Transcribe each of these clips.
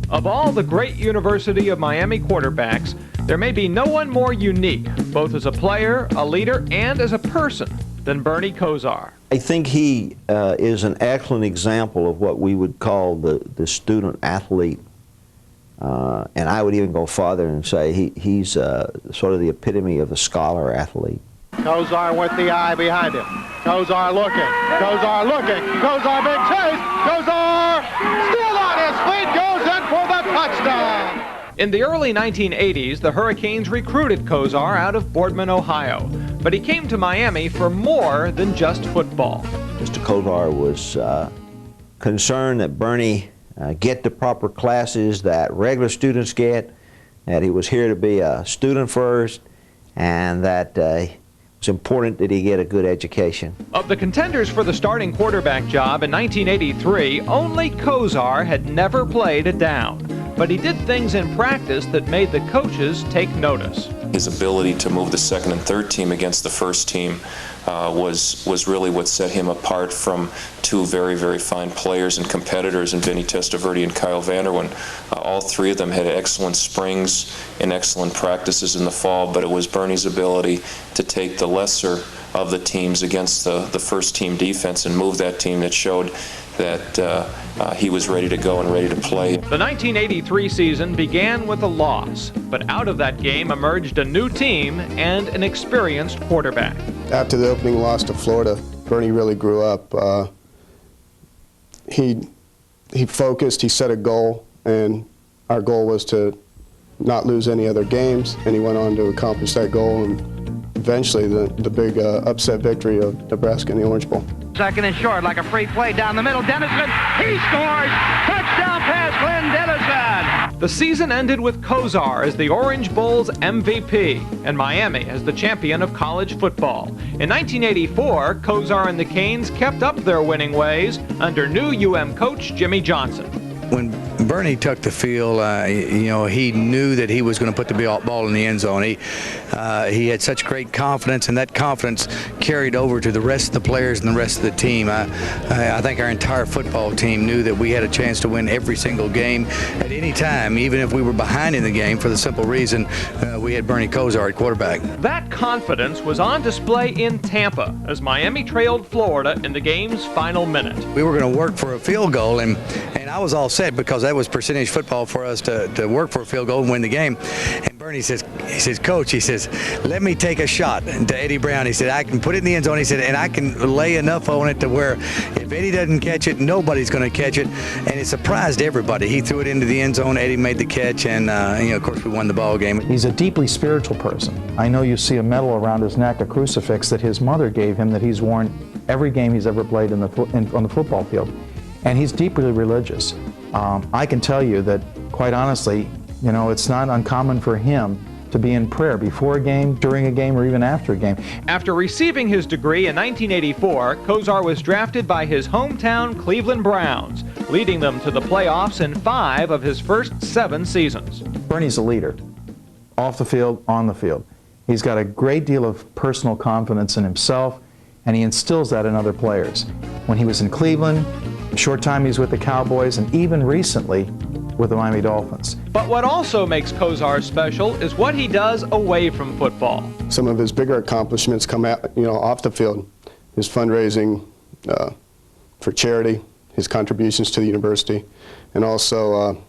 Of all the great University of Miami quarterbacks, there may be no one more unique, both as a player, a leader, and as a person, than Bernie Kosar. I think he is an excellent example of what we would call the student athlete. And I would even go farther and say he's sort of the epitome of the scholar athlete. Kosar with the eye behind him. Kosar looking. Kosar looking. Kosar big chase. Kosar still on his feet. Goes in for the touchdown. In the early 1980s, the Hurricanes recruited Kosar out of Boardman, Ohio. But he came to Miami for more than just football. Mr. Kosar was concerned that Bernie get the proper classes that regular students get, that he was here to be a student first, and that it's important that he get a good education. Of the contenders for the starting quarterback job in 1983, only Kosar had never played a down. But he did things in practice that made the coaches take notice. His ability to move the second and third team against the first team was really what set him apart from two very, very fine players and competitors in Vinny Testaverde and Kyle Vanderwen. All three of them had excellent springs and excellent practices in the fall, but it was Bernie's ability to take the lesser of the teams against the first team defense and move that team that showed that he was ready to go and ready to play. The 1983 season began with a loss, but out of that game emerged a new team and an experienced quarterback. After the opening loss to Florida, Bernie really grew up. He focused, he set a goal, and our goal was to not lose any other games, and he went on to accomplish that goal, and eventually the big upset victory of Nebraska in the Orange Bowl. Second and short, like a free play down the middle. Dennison, he scores! Touchdown pass, Glenn Dennison! The season ended with Kosar as the Orange Bowl's MVP and Miami as the champion of college football. In 1984, Kosar and the Canes kept up their winning ways under new UM coach Jimmy Johnson. When Bernie took the field, he knew that he was going to put the ball in the end zone. He had such great confidence, and that confidence carried over to the rest of the players and the rest of the team. I think our entire football team knew that we had a chance to win every single game at any time, even if we were behind in the game, for the simple reason we had Bernie Kosar at quarterback. That confidence was on display in Tampa as Miami trailed Florida in the game's final minute. We were going to work for a field goal, and I was all set because that was percentage football for us to work for a field goal and win the game. And Bernie says, Coach, he says, let me take a shot to Eddie Brown. He said, I can put it in the end zone. He said, and I can lay enough on it to where if Eddie doesn't catch it, nobody's going to catch it. And it surprised everybody. He threw it into the end zone. Eddie made the catch, and of course, we won the ball game. He's a deeply spiritual person. I know you see a medal around his neck, a crucifix that his mother gave him that he's worn every game he's ever played on the football field. And he's deeply religious. I can tell you that, quite honestly, it's not uncommon for him to be in prayer before a game, during a game, or even after a game. After receiving his degree in 1984, Kosar was drafted by his hometown Cleveland Browns, leading them to the playoffs in 5 of his first 7 seasons. Bernie's a leader, off the field, on the field. He's got a great deal of personal confidence in himself, and he instills that in other players. When he was in Cleveland, a short time he's with the Cowboys, and even recently with the Miami Dolphins. But what also makes Kosar special is what he does away from football. Some of his bigger accomplishments come out, off the field. His fundraising for charity, his contributions to the university, and also,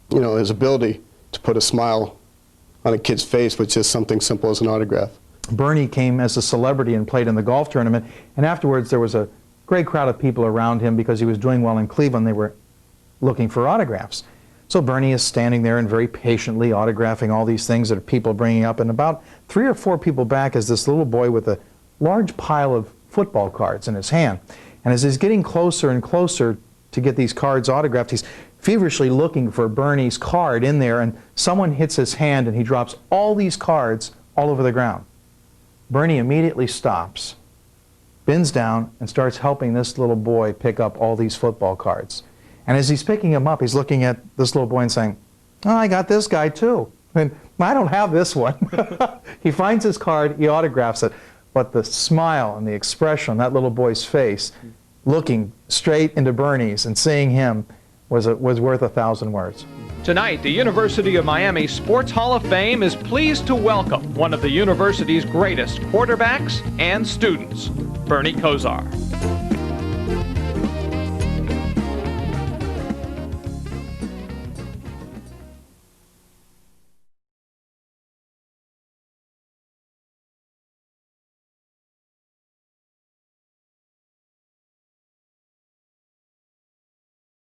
his ability to put a smile on a kid's face with just something simple as an autograph. Bernie came as a celebrity and played in the golf tournament, and afterwards there was a great crowd of people around him because he was doing well in Cleveland. They were looking for autographs. So Bernie is standing there and very patiently autographing all these things that people are bringing up, and about 3 or 4 people back is this little boy with a large pile of football cards in his hand. And as he's getting closer and closer to get these cards autographed, he's feverishly looking for Bernie's card in there, and someone hits his hand and he drops all these cards all over the ground. Bernie immediately stops, bends down, and starts helping this little boy pick up all these football cards. And as he's picking them up, he's looking at this little boy and saying, "Oh, I got this guy too. And I don't have this one." He finds his card, he autographs it, but the smile and the expression on that little boy's face, looking straight into Bernie's and seeing him, was worth 1,000 words. Tonight, the University of Miami Sports Hall of Fame is pleased to welcome one of the university's greatest quarterbacks and students, Bernie Kosar.